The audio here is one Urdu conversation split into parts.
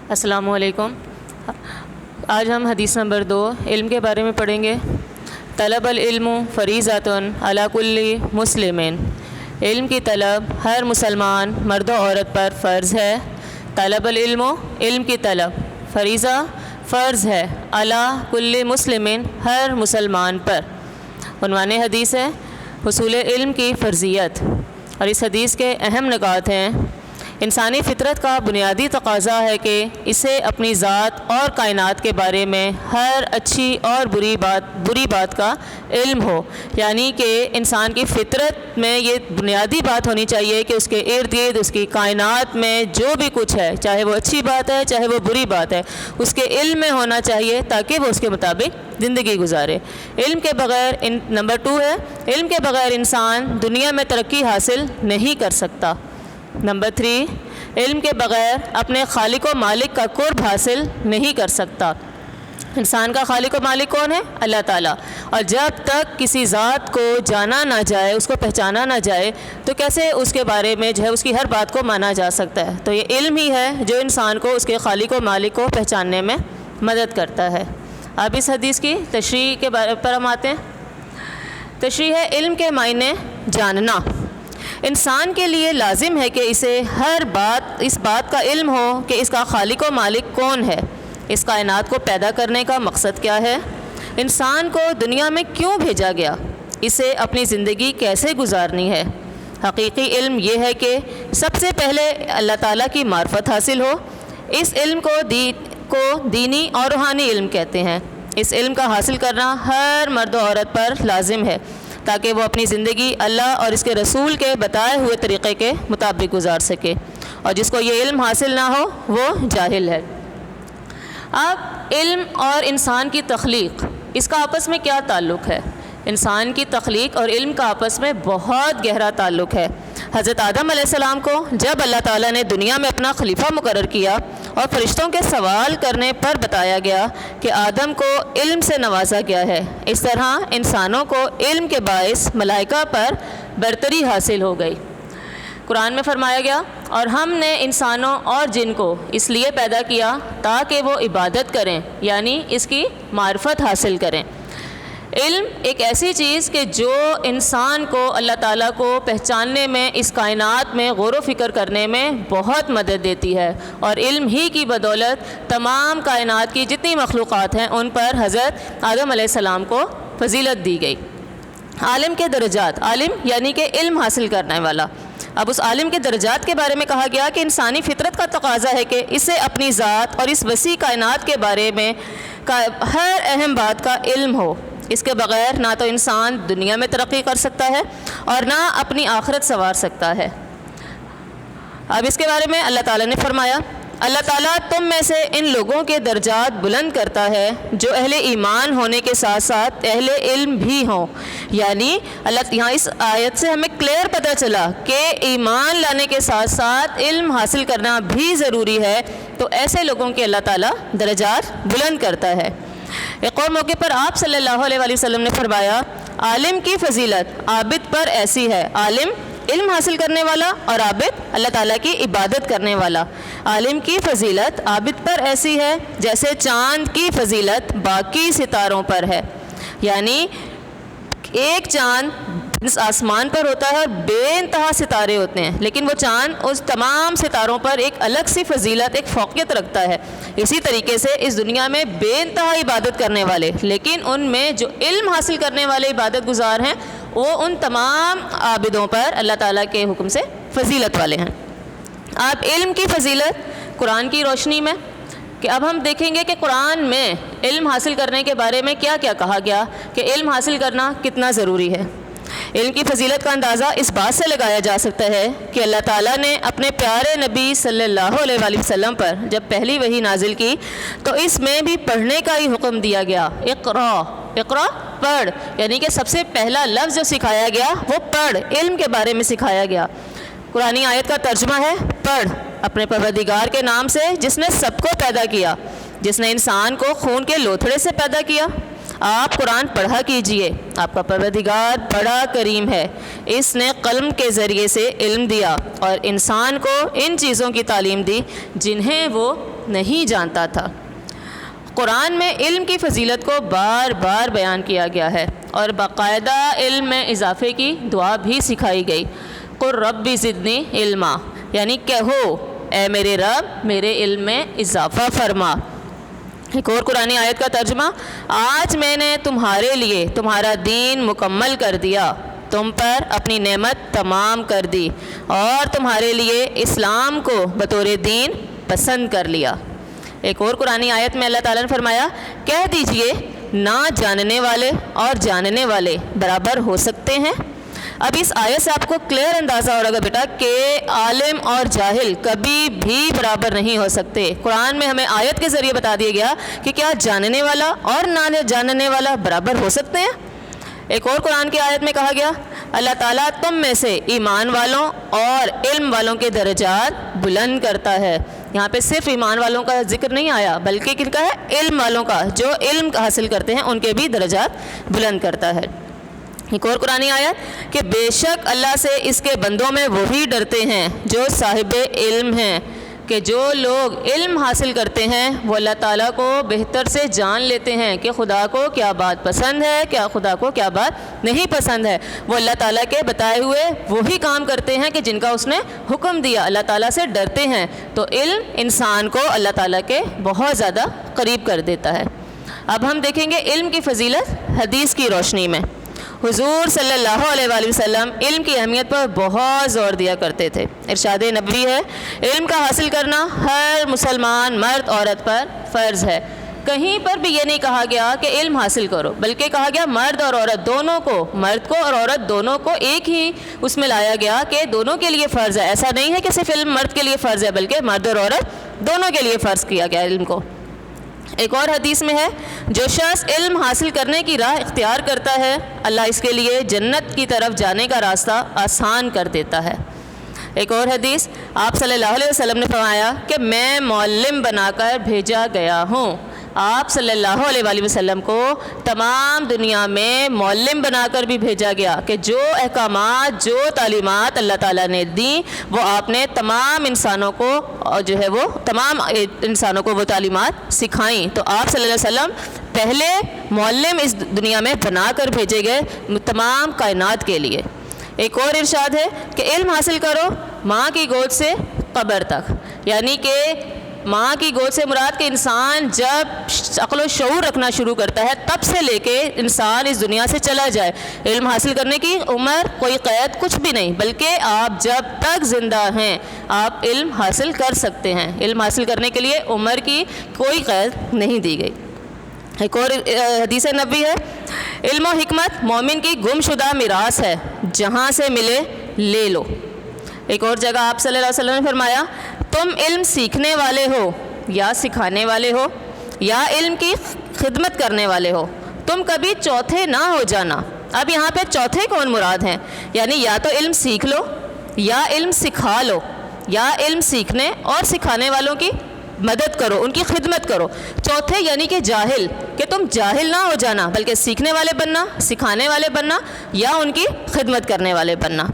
السلام علیکم۔ آج ہم حدیث نمبر 2 علم کے بارے میں پڑھیں گے۔ طلب العلم فریضۃ علی کل مسلم، علم کی طلب ہر مسلمان مرد و عورت پر فرض ہے۔ طلب العلم، علم کی طلب، فریضہ فرض ہے، علی کل مسلم، ہر مسلمان پر۔ عنوان حدیث ہے حصول علم کی فرضیت، اور اس حدیث کے اہم نکات ہیں: انسانی فطرت کا بنیادی تقاضا ہے کہ اسے اپنی ذات اور کائنات کے بارے میں ہر اچھی اور بری بات کا علم ہو، یعنی کہ انسان کی فطرت میں یہ بنیادی بات ہونی چاہیے کہ اس کے ارد گرد، اس کی کائنات میں جو بھی کچھ ہے، چاہے وہ اچھی بات ہے چاہے وہ بری بات ہے، اس کے علم میں ہونا چاہیے تاکہ وہ اس کے مطابق زندگی گزارے۔ علم کے بغیر نمبر 2 ہے، علم کے بغیر انسان دنیا میں ترقی حاصل نہیں کر سکتا۔ نمبر 3، علم کے بغیر اپنے خالق و مالک کا قرب حاصل نہیں کر سکتا۔ انسان کا خالق و مالک کون ہے؟ اللہ تعالیٰ۔ اور جب تک کسی ذات کو جانا نہ جائے، اس کو پہچانا نہ جائے، تو کیسے اس کے بارے میں جو ہے اس کی ہر بات کو مانا جا سکتا ہے؟ تو یہ علم ہی ہے جو انسان کو اس کے خالق و مالک کو پہچاننے میں مدد کرتا ہے۔ اب اس حدیث کی تشریح کے بارے پر ہم آتے ہیں۔ تشریح ہے علم کے معنی جاننا۔ انسان کے لیے لازم ہے کہ اسے اس بات کا علم ہو کہ اس کا خالق و مالک کون ہے، اس کائنات کو پیدا کرنے کا مقصد کیا ہے، انسان کو دنیا میں کیوں بھیجا گیا، اسے اپنی زندگی کیسے گزارنی ہے۔ حقیقی علم یہ ہے کہ سب سے پہلے اللہ تعالیٰ کی معرفت حاصل ہو۔ اس علم کو دینی اور روحانی علم کہتے ہیں۔ اس علم کا حاصل کرنا ہر مرد و عورت پر لازم ہے تاکہ وہ اپنی زندگی اللہ اور اس کے رسول کے بتائے ہوئے طریقے کے مطابق گزار سکے، اور جس کو یہ علم حاصل نہ ہو وہ جاہل ہے۔ اب علم اور انسان کی تخلیق، اس کا آپس میں کیا تعلق ہے؟ انسان کی تخلیق اور علم کا آپس میں بہت گہرا تعلق ہے۔ حضرت آدم علیہ السلام کو جب اللہ تعالیٰ نے دنیا میں اپنا خلیفہ مقرر کیا اور فرشتوں کے سوال کرنے پر بتایا گیا کہ آدم کو علم سے نوازا گیا ہے، اس طرح انسانوں کو علم کے باعث ملائکہ پر برتری حاصل ہو گئی۔ قرآن میں فرمایا گیا، اور ہم نے انسانوں اور جن کو اس لیے پیدا کیا تاکہ وہ عبادت کریں، یعنی اس کی معرفت حاصل کریں۔ علم ایک ایسی چیز کہ جو انسان کو اللہ تعالیٰ کو پہچاننے میں، اس کائنات میں غور و فکر کرنے میں بہت مدد دیتی ہے، اور علم ہی کی بدولت تمام کائنات کی جتنی مخلوقات ہیں ان پر حضرت آدم علیہ السلام کو فضیلت دی گئی۔ عالم کے درجات، عالم یعنی کہ علم حاصل کرنے والا۔ اب اس عالم کے درجات کے بارے میں کہا گیا کہ انسانی فطرت کا تقاضا ہے کہ اسے اپنی ذات اور اس وسیع کائنات کے بارے میں ہر اہم بات کا علم ہو۔ اس کے بغیر نہ تو انسان دنیا میں ترقی کر سکتا ہے اور نہ اپنی آخرت سنوار سکتا ہے۔ اب اس کے بارے میں اللہ تعالیٰ نے فرمایا، اللہ تعالیٰ تم میں سے ان لوگوں کے درجات بلند کرتا ہے جو اہل ایمان ہونے کے ساتھ ساتھ اہل علم بھی ہوں۔ یعنی یہاں اس آیت سے ہمیں کلیئر پتہ چلا کہ ایمان لانے کے ساتھ ساتھ علم حاصل کرنا بھی ضروری ہے، تو ایسے لوگوں کے اللہ تعالیٰ درجات بلند کرتا ہے۔ ایک اور موقع پر آپ صلی اللہ علیہ وآلہ وسلم نے فرمایا، عالم کی فضیلت عابد پر ایسی ہے، عالم علم حاصل کرنے والا اور عابد اللہ تعالیٰ کی عبادت کرنے والا۔ عالم کی فضیلت عابد پر ایسی ہے جیسے چاند کی فضیلت باقی ستاروں پر ہے۔ یعنی ایک چاند آسمان پر ہوتا ہے اور بے انتہا ستارے ہوتے ہیں، لیکن وہ چاند اس تمام ستاروں پر ایک الگ سی فضیلت، ایک فوقیت رکھتا ہے۔ اسی طریقے سے اس دنیا میں بے انتہا عبادت کرنے والے، لیکن ان میں جو علم حاصل کرنے والے عبادت گزار ہیں، وہ ان تمام عابدوں پر اللہ تعالیٰ کے حکم سے فضیلت والے ہیں۔ آپ علم کی فضیلت قرآن کی روشنی میں، کہ اب ہم دیکھیں گے کہ قرآن میں علم حاصل کرنے کے بارے میں کیا کیا کہا گیا، کہ علم حاصل کرنا کتنا ضروری ہے۔ علم کی فضیلت کا اندازہ اس بات سے لگایا جا سکتا ہے کہ اللہ تعالیٰ نے اپنے پیارے نبی صلی اللہ علیہ وآلہ وسلم پر جب پہلی وحی نازل کی تو اس میں بھی پڑھنے کا ہی حکم دیا گیا۔ اقرا، اقرا پڑھ، یعنی کہ سب سے پہلا لفظ جو سکھایا گیا وہ پڑھ، علم کے بارے میں سکھایا گیا۔ قرآنی آیت کا ترجمہ ہے پڑھ اپنے پروردگار کے نام سے جس نے سب کو پیدا کیا، جس نے انسان کو خون کے لوتھڑے سے پیدا کیا۔ آپ قرآن پڑھا کیجئے، آپ کا پروردگار بڑا کریم ہے، اس نے قلم کے ذریعے سے علم دیا اور انسان کو ان چیزوں کی تعلیم دی جنہیں وہ نہیں جانتا تھا۔ قرآن میں علم کی فضیلت کو بار بار بیان کیا گیا ہے اور باقاعدہ علم میں اضافے کی دعا بھی سکھائی گئی۔ قل رب زدنی علما، یعنی کہو اے میرے رب میرے علم میں اضافہ فرما۔ ایک اور قرآنی آیت کا ترجمہ، آج میں نے تمہارے لیے تمہارا دین مکمل کر دیا، تم پر اپنی نعمت تمام کر دی اور تمہارے لیے اسلام کو بطور دین پسند کر لیا۔ ایک اور قرآنی آیت میں اللہ تعالیٰ نے فرمایا، کہہ دیجئے نہ جاننے والے اور جاننے والے برابر ہو سکتے ہیں۔ اب اس آیت سے آپ کو کلیئر اندازہ ہو رہا گا بیٹا کہ عالم اور جاہل کبھی بھی برابر نہیں ہو سکتے۔ قرآن میں ہمیں آیت کے ذریعے بتا دیا گیا کہ کیا جاننے والا اور نہ جاننے والا برابر ہو سکتے ہیں۔ ایک اور قرآن کی آیت میں کہا گیا، اللہ تعالیٰ تم میں سے ایمان والوں اور علم والوں کے درجات بلند کرتا ہے۔ یہاں پہ صرف ایمان والوں کا ذکر نہیں آیا بلکہ کن کا ہے؟ علم والوں کا، جو علم حاصل کرتے ہیں ان کے بھی درجات بلند کرتا ہے۔ ایک اور قرآنی آیت کہ بے شک اللہ سے اس کے بندوں میں وہی ڈرتے ہیں جو صاحب علم ہیں، کہ جو لوگ علم حاصل کرتے ہیں وہ اللہ تعالیٰ کو بہتر سے جان لیتے ہیں کہ خدا کو کیا بات پسند ہے، کیا خدا کو کیا بات نہیں پسند ہے۔ وہ اللہ تعالیٰ کے بتائے ہوئے وہی کام کرتے ہیں کہ جن کا اس نے حکم دیا، اللہ تعالیٰ سے ڈرتے ہیں۔ تو علم انسان کو اللہ تعالیٰ کے بہت زیادہ قریب کر دیتا ہے۔ اب ہم دیکھیں گے علم کی فضیلت حدیث کی روشنی میں۔ حضور صلی اللہ علیہ وآلہ وسلم علم کی اہمیت پر بہت زور دیا کرتے تھے۔ ارشاد نبوی ہے، علم کا حاصل کرنا ہر مسلمان مرد عورت پر فرض ہے۔ کہیں پر بھی یہ نہیں کہا گیا کہ علم حاصل کرو، بلکہ کہا گیا مرد اور عورت دونوں کو، مرد کو اور عورت دونوں کو ایک ہی اس میں لایا گیا کہ دونوں کے لیے فرض ہے۔ ایسا نہیں ہے کہ صرف علم مرد کے لیے فرض ہے، بلکہ مرد اور عورت دونوں کے لیے فرض کیا گیا علم کو۔ ایک اور حدیث میں ہے، جو شخص علم حاصل کرنے کی راہ اختیار کرتا ہے اللہ اس کے لیے جنت کی طرف جانے کا راستہ آسان کر دیتا ہے۔ ایک اور حدیث، آپ صلی اللہ علیہ وسلم نے فرمایا کہ میں معلم بنا کر بھیجا گیا ہوں۔ آپ صلی اللہ علیہ وآلہ وسلم کو تمام دنیا میں معلم بنا کر بھی بھیجا گیا کہ جو احکامات، جو تعلیمات اللہ تعالیٰ نے دیں وہ آپ نے تمام انسانوں کو جو ہے وہ تمام انسانوں کو وہ تعلیمات سکھائیں۔ تو آپ صلی اللہ علیہ وسلم پہلے معلم اس دنیا میں بنا کر بھیجے گئے تمام کائنات کے لیے۔ ایک اور ارشاد ہے کہ علم حاصل کرو ماں کی گود سے قبر تک، یعنی کہ ماں کی گود سے مراد کہ انسان جب عقل و شعور رکھنا شروع کرتا ہے تب سے لے کے انسان اس دنیا سے چلا جائے۔ علم حاصل کرنے کی عمر کوئی قید کچھ بھی نہیں، بلکہ آپ جب تک زندہ ہیں آپ علم حاصل کر سکتے ہیں۔ علم حاصل کرنے کے لیے عمر کی کوئی قید نہیں دی گئی۔ ایک اور حدیث نبوی ہے، علم و حکمت مومن کی گم شدہ میراث ہے، جہاں سے ملے لے لو۔ ایک اور جگہ آپ صلی اللہ علیہ وسلم نے فرمایا، تم علم سیکھنے والے ہو یا سکھانے والے ہو یا علم کی خدمت کرنے والے ہو، تم کبھی چوتھے نہ ہو جانا۔ اب یہاں پہ چوتھے کون مراد ہیں؟ یعنی یا تو علم سیکھ لو یا علم سکھا لو، یا علم سیکھنے اور سکھانے والوں کی مدد کرو، ان کی خدمت کرو۔ چوتھے یعنی کہ جاہل، کہ تم جاہل نہ ہو جانا بلکہ سیکھنے والے بننا، سکھانے والے بننا یا ان کی خدمت کرنے والے بننا۔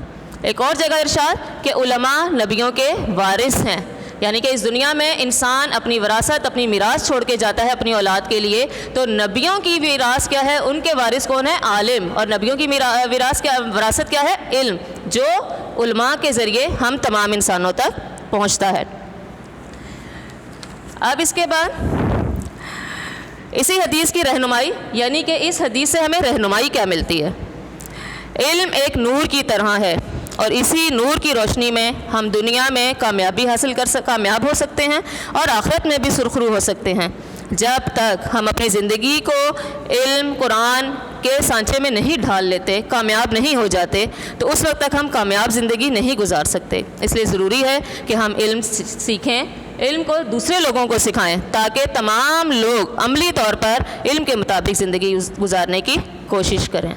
ایک اور جگہ ارشاد کہ علماء نبیوں کے وارث ہیں، یعنی کہ اس دنیا میں انسان اپنی وراثت، اپنی میراث چھوڑ کے جاتا ہے اپنی اولاد کے لیے، تو نبیوں کی میراث کیا ہے؟ ان کے وارث کون ہے؟ عالم۔ اور نبیوں کی وراثت کیا ہے؟ علم، جو علماء کے ذریعے ہم تمام انسانوں تک پہنچتا ہے۔ اب اس کے بعد اسی حدیث کی رہنمائی، یعنی کہ اس حدیث سے ہمیں رہنمائی کیا ملتی ہے؟ علم ایک نور کی طرح ہے اور اسی نور کی روشنی میں ہم دنیا میں کامیاب ہو سکتے ہیں اور آخرت میں بھی سرخرو ہو سکتے ہیں۔ جب تک ہم اپنی زندگی کو علم قرآن کے سانچے میں نہیں ڈھال لیتے، کامیاب نہیں ہو جاتے، تو اس وقت تک ہم کامیاب زندگی نہیں گزار سکتے۔ اس لیے ضروری ہے کہ ہم علم سیکھیں، علم کو دوسرے لوگوں کو سکھائیں، تاکہ تمام لوگ عملی طور پر علم کے مطابق زندگی گزارنے کی کوشش کریں۔